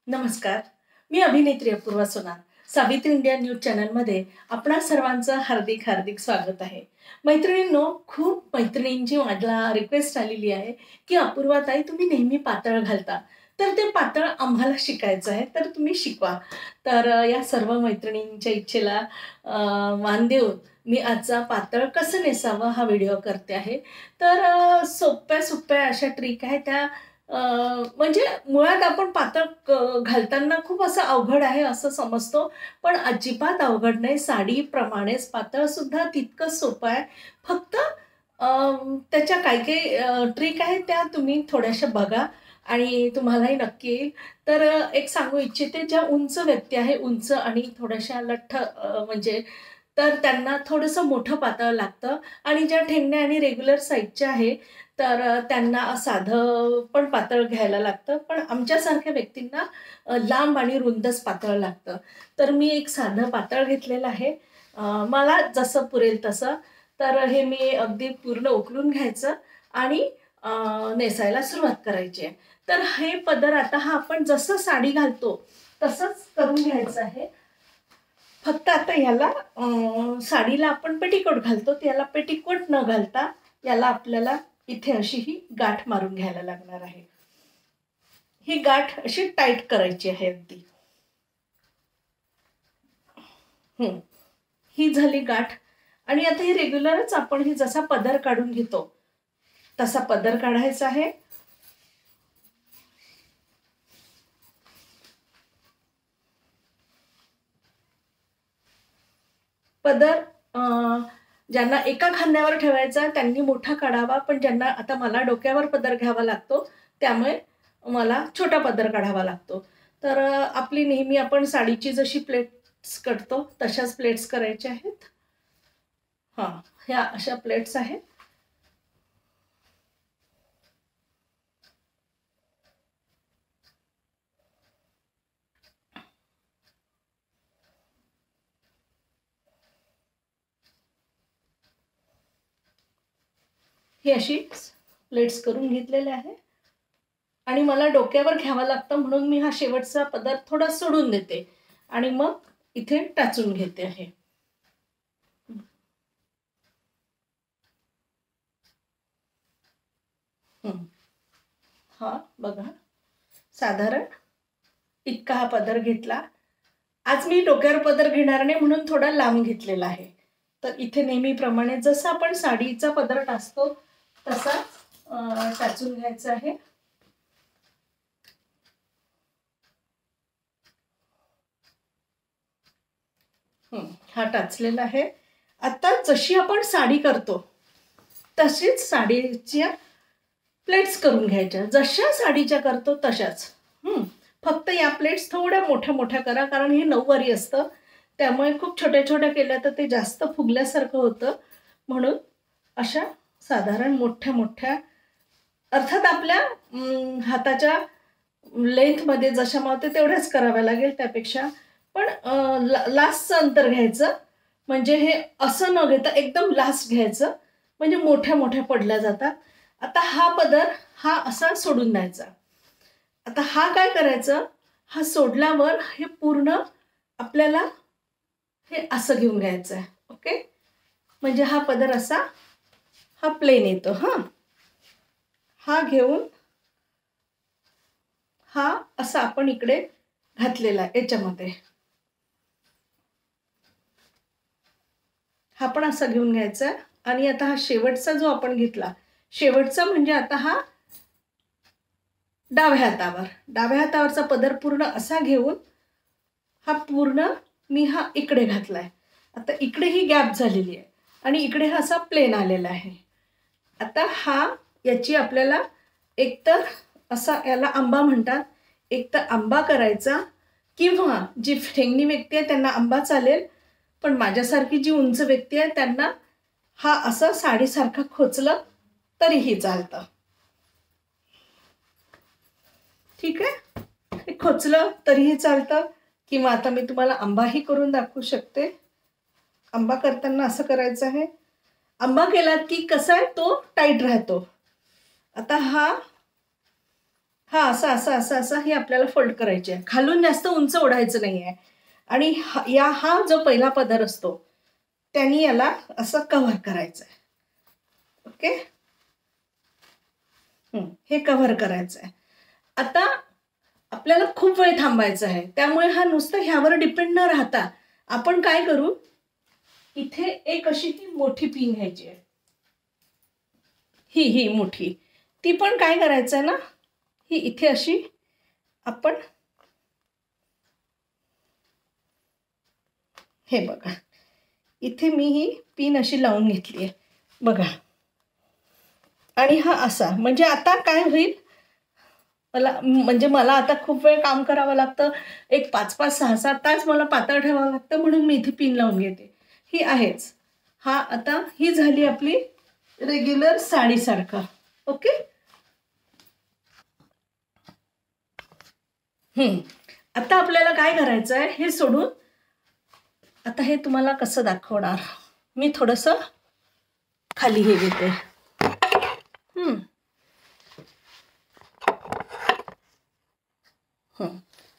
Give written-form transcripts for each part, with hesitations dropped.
नमस्कार. मी अभिनेत्री अपूर्वा सोनार. Savitri India news चॅनलमध्ये आपणा सर्वांचं हार्दिक हार्दिक स्वागत आहे. मैत्रिणींनो, खूप मैत्रिणींची मला रिक्वेस्ट आलेली आहे की अपूर्वाताई तुम्ही नेहमी पातळ घालता, तर ते पातळ आम्हाला शिकायचं आहे, तर तुम्ही शिकवा. तर या सर्व मैत्रिणींच्या इच्छेला मान देऊन मी आजचा पातळ कसं नेसावं हा व्हिडिओ करते आहे. तर सोप्या सोप्या अशा ट्रिक आहे त्या म्हणजे मुळात आपण पातळ घालताना खूप असं अवघड आहे असं समजतो, पण अजिबात अवघड नाही. साडीप्रमाणेच पातळ सुद्धा तितकंच सोपं आहे. फक्त अ, त्याच्या काही-काही ट्रिक आहेत त्या तुम्ही थोड्याशा बघा आणि तुम्हालाही नक्की येईल. तर एक सांगू इच्छिते, ज्या उंच व्यक्ती आहे, उंच आणि थोड्याशा लठ्ठ म्हणजे तर त्यांना थोडंसं मोठं पातळ लागतं आणि ज्या ठेंगण्या आणि रेग्युलर साईजच्या आहे, तर त्यांना साधं पण पातळ घ्यायला लागतं. पण आमच्यासारख्या व्यक्तींना लांब आणि रुंदच पातळ लागतं. तर मी एक साधं पातळ घेतलेलं आहे. मला जसं पुरेल तसं. तर हे मी अगदी पूर्ण उकलून घ्यायचं आणि नेसायला सुरुवात करायची आहे. तर हे पदर आता हा आपण जसं साडी घालतो तसंच करून घ्यायचं आहे. फक्त आता ह्याला साडीला आपण पेटिकोट घालतो, त्याला पेटिकोट न घालता याला आपल्याला इथे अशी ही गाठ मारून घ्यायला लागणार आहे. ही गाठ अशी टाईट करायची आहे अगदी. ही झाली गाठ. आणि आता ही रेग्युलरच आपण ही जसा पदर काढून घेतो तसा पदर काढायचा आहे. पदर ज्यांना एका खांद्यावर ठेवायचा त्यांनी मोठा काढावा, पण ज्यांना आता मला डोक्यावर पदर घ्यावा लागतो, त्यामुळे मला छोटा पदर काढावा लागतो. तर आपली नेहमी आपण साडीची जशी प्लेट्स करतो तशाच प्लेट्स करायच्या आहेत. हां, ह्या अशा प्लेट्स आहेत. ही अशी प्लेट्स करून घेतलेल्या आहे आणि मला डोक्यावर घ्यावा लागतं म्हणून मी हा शेवटचा पदर थोडा सोडून देते आणि मग इथे टाचून घेते आहे. हा बघा, साधारण इतका हा पदर घेतला. आज मी डोक्यावर पदर घेणार नाही म्हणून थोडा लांब घेतलेला आहे. तर इथे नेहमीप्रमाणे जसं आपण साडीचा पदर टाचतो तसा टाचून घ्यायचा आहे. हा टाचलेला आहे. आता जशी आपण साडी करतो तशीच साडीच्या प्लेट्स करून घ्यायच्या. जशा साडीच्या करतो तशाच. फक्त या प्लेट्स थोड्या मोठ्या मोठ्या करा, कारण हे नऊवारी असतं. त्यामुळे खूप छोट्या छोट्या केल्या तर ते जास्त फुगल्यासारखं होतं. म्हणून अशा साधारण मोठ्या मोठ्या, अर्थात आपल्या हाताच्या लेंथमध्ये जशा मावते तेवढ्याच कराव्या लागेल त्यापेक्षा. पण लास्टचं अंतर घ्यायचं, म्हणजे हे असं न घेता एकदम लास्ट घ्यायचं, म्हणजे मोठ्या मोठ्या पडल्या जातात. आता हा पदर हा असा सोडून द्यायचा. आता हा काय करायचं, हा सोडल्यावर हे पूर्ण आपल्याला हे असं घेऊन घ्यायचं आहे. ओके, म्हणजे हा पदर असा हा प्लेन येतो. हा घेऊन हा असा आपण इकडे घातलेला आहे याच्यामध्ये. हा पण असा घेऊन घ्यायचा आणि आता हा शेवटचा जो आपण घेतला, शेवटचा म्हणजे आता हा डाव्या हातावरचा पदर पूर्ण असा घेऊन हा पूर्ण मी हा इकडे घातलाय. आता इकडे ही गॅप झालेली आहे आणि इकडे हा असा प्लेन आलेला आहे. आता हा याची आपल्याला एकतर असा, याला आंबा म्हणतात, एकतर आंबा करायचा किंवा जी ठेंगणी व्यक्ती आहे त्यांना आंबा चालेल, पण माझ्यासारखी जी उंच व्यक्ती आहे त्यांना हा असं साडीसारखं खोचलं तरीही चालतं. ठीक आहे, हे खोचलं तरीही चालतं किंवा आता मी तुम्हाला आंबाही करून दाखवू शकते. आंबा करताना असं करायचं आहे. आंबा केलात की कसा आहे तो टाईट राहतो. आता हा हा असा असा असा असा हे आपल्याला फोल्ड करायचे आहे. खालून जास्त उंच ओढायचं नाही आहे. आणि हा जो पहिला पदर असतो त्यांनी याला असं कव्हर करायचं आहे. ओके, हे कव्हर करायचं आहे. आता आपल्याला खूप वेळ थांबायचं आहे, त्यामुळे हा नुसतं ह्यावर डिपेंड न राहता आपण काय करू, इथे एक अशी ही मोठी पिन घ्यायची आहे. ही मोठी, ती पण काय करायचं आहे ना, ही इथे अशी आपण हे बघा, इथे मी ही पिन अशी लावून घेतली आहे बघा. आणि हा असा, म्हणजे आता काय होईल, मला आता खूप वेळ काम करावं लागतं, एक 5-5, 6-7 तास मला पातळ ठेवावं लागतं, म्हणून मी इथे पिन लावून घेते. ही आहेच. हा आता ही झाली आपली रेग्युलर साडीसारखं. ओके. आता आपल्याला काय करायचं आहे, हे सोडून आता हे तुम्हाला कसं दाखवणार, मी थोडंसं खाली हे घेते.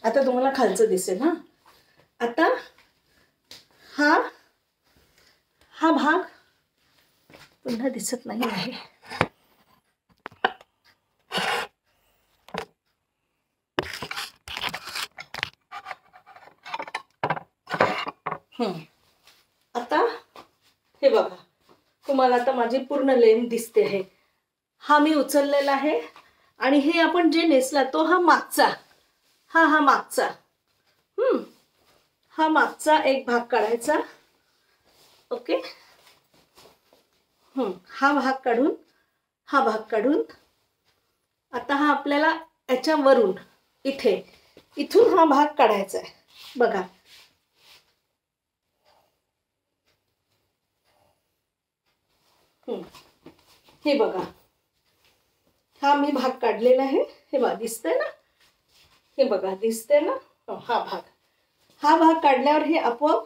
आता तुम्हाला खालचं दिसेल. आता हा भाग पुन्हा दिसत नाही आहे. आता हे बघा, तुम्हाला आता माझी पूर्ण लेंथ दिसते आहे. हा मी उचललेला आहे आणि हे आपण जे नेसला तो हा मागचा, हा मागचा, हा मागचा एक भाग काढायचा. ओके, हा भाग काढून आता हा आपल्याला याच्यावरून इथून हा भाग काढायचा आहे बघा. हे बघा, हा मी भाग काढलेला आहे. हे बघा, दिसतंय ना, हे बघा दिसतंय ना. हा भाग काढल्यावर हे आपोआप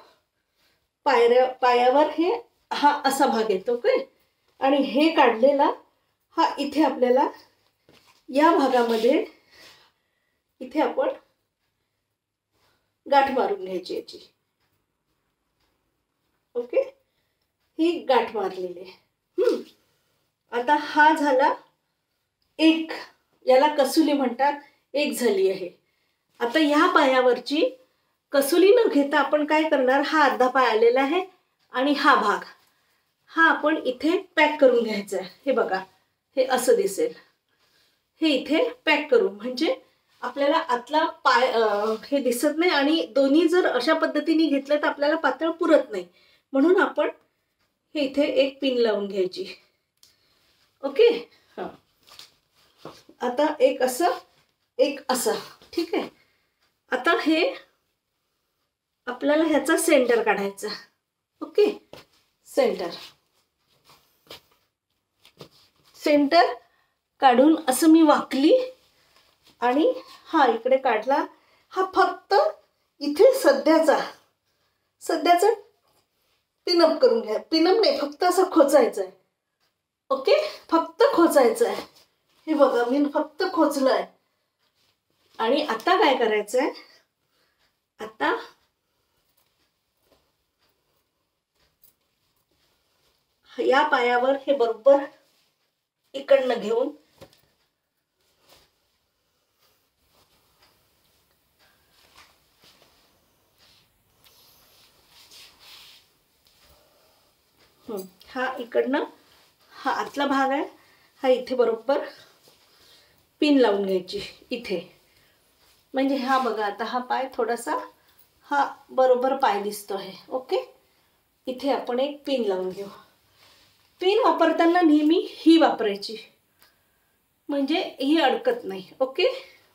पायावर हे हा असा भाग येतो काय. आणि हे काढलेला हा इथे आपल्याला या भागामध्ये इथे आपण गाठ मारून घ्यायची याची. ओके, ही गाठ मारलेली आहे. आता हा झाला एक, याला कसूली म्हणतात, एक झाली आहे. आता या पायावरची कसुली न घेता आपण काय करणार, हा अर्धा पाय आलेला आहे आणि हा भाग हा आपण इथे पॅक करून घ्यायचा आहे. हे बघा, हे असं दिसेल. हे इथे पॅक करू, म्हणजे आपल्याला आतला पाय हे दिसत नाही, आणि दोन्ही जर अशा पद्धतीने घेतलं तर आपल्याला पातळ पुरत नाही, म्हणून आपण हे इथे एक पिन लावून घ्यायची. ओके. आता एक असं ठीक आहे. आता हे आपल्याला ह्याचा सेंटर काढायचा. ओके, सेंटर काढून असं मी वाकली आणि हा इकडे काढला. हा फक्त इथे सध्याचा पिनअप करून घ्या. पिनअप नाही, फक्त असं खोचायचं आहे. ओके, फक्त खोचायचं आहे. हे बघा, मी फक्त खोचलंय. आणि आता काय करायचंय, आता या पायावर हे बरोबर इकडनं घेऊन हा इकडनं हा आतला भाग आहे, हा इथे बरोबर पिन लावून घ्यायची इथे. म्हणजे हा बघा, आता हा पाय थोडासा हा बरोबर पाय दिसतो आहे. ओके, इथे आपण एक पिन लावून घेऊ. पिन वापरताना नेहमी ही वापरायची, म्हणजे ही अडकत नाही. ओके,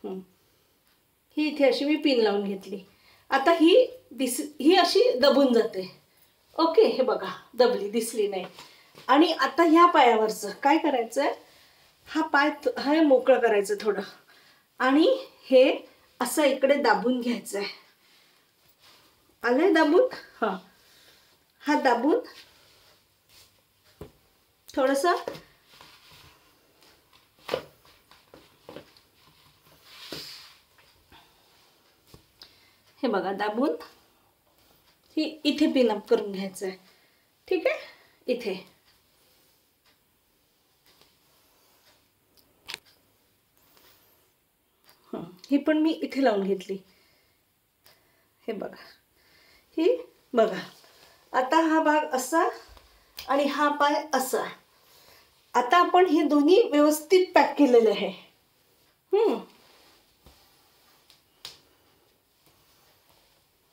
ही इथे अशी मी पिन लावून घेतली. आता ही अशी दबून जाते. ओके, हे बघा, दबली, दिसली नाही. आणि आता ह्या पायावरचं काय करायचंय, हा पाय हा मोकळं करायचं थोडं, आणि हे असं इकडे दाबून घ्यायचं आहे. आलंय दाबून. हा दाबून थोडंसं हे बघा दाबून ही इथे पिनअप करून घ्यायचं आहे. ठीक आहे, इथे ही पण मी इथे लावून घेतली. हे बघा, ही बघा. आता हा भाग असा आणि हा पाय असा. आता आपण हे दोन्ही व्यवस्थित पॅक केलेले आहे.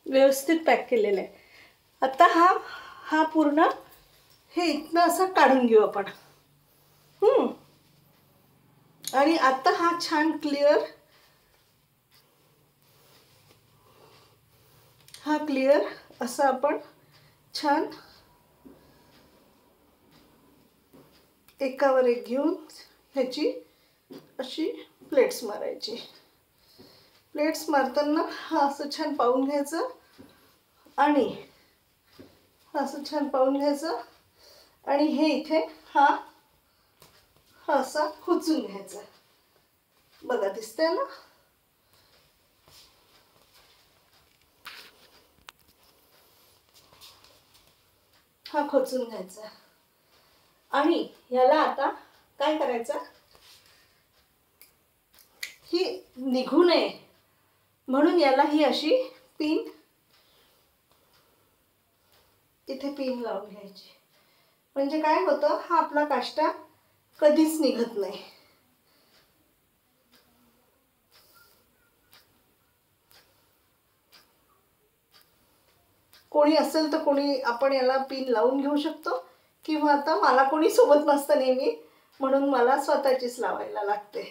व्यवस्थित पॅक केलेलं आहे. आता हा पूर्ण हे इथनं असं काढून घेऊ आपण. आणि आता हा छान क्लिअर, हा क्लिअर असं आपण छान एकावर एक घेऊन ह्याची अशी प्लेट्स मारायची. प्लेट्स मारताना हा असं छान पाहून घ्यायचं आणि असं छान पाहून घ्यायचं आणि हे इथे हा असा खोचून घ्यायचा. बघा दिसतंय ना. हा खोचून घ्यायचा आणि याला आता काय करायचं, ही निघू नये म्हणून याला ही अशी पिन, इथे पिन लावून घ्यायची. म्हणजे काय होतं, हा आपला काष्टा कधीच निघत नाही. कोणी असेल तर कोणी आपण याला पिन लावून घेऊ शकतो, किंवा आता मला कोणी सोबत नसतं नेहमी म्हणून मला स्वतःचीच लावायला लागते.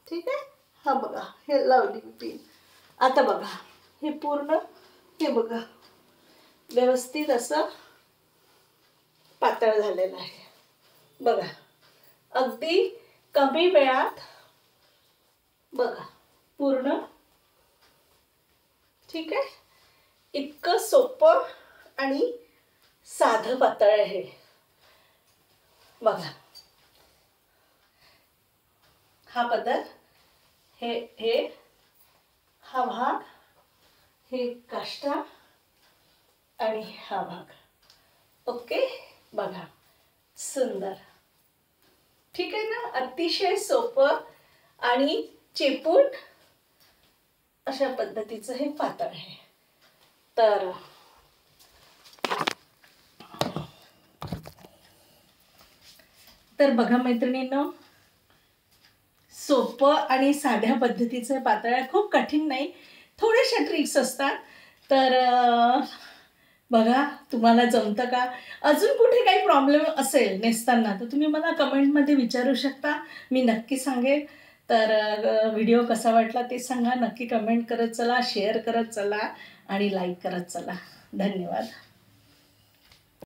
ठीक आहे. हा बघा, हे लावली मी पिन. आता बघा हे पूर्ण, हे बघा व्यवस्थित असं पातळ झालेलं आहे. बघा अगदी कमी वेळात बघा पूर्ण. ठीक आहे, इतकं सोपं आणि साधं पातळ आहे. बघा हा पदर, हे हा भाग, हे काष्टा आणि हा भाग. ओके, बघा सुंदर. ठीक आहे ना. अतिशय सोपं आणि चेपून अशा पद्धतीचं हे पातळ आहे. तर बघा मैत्रिणींनो, सोपं आणि साध्या पद्धतीचं पातळ आहे. खूप कठीण नाही, थोड्याशा ट्रिक्स असतात. तर बघा तुम्हाला जमतं का. अजून कुठे काही प्रॉब्लेम असेल नेसताना तर तुम्ही मला कमेंटमध्ये विचारू शकता, मी नक्की सांगेन. तर व्हिडिओ कसा वाटला ते सांगा. नक्की कमेंट करत चला, शेअर करत चला आणि लाईक करत चला. धन्यवाद.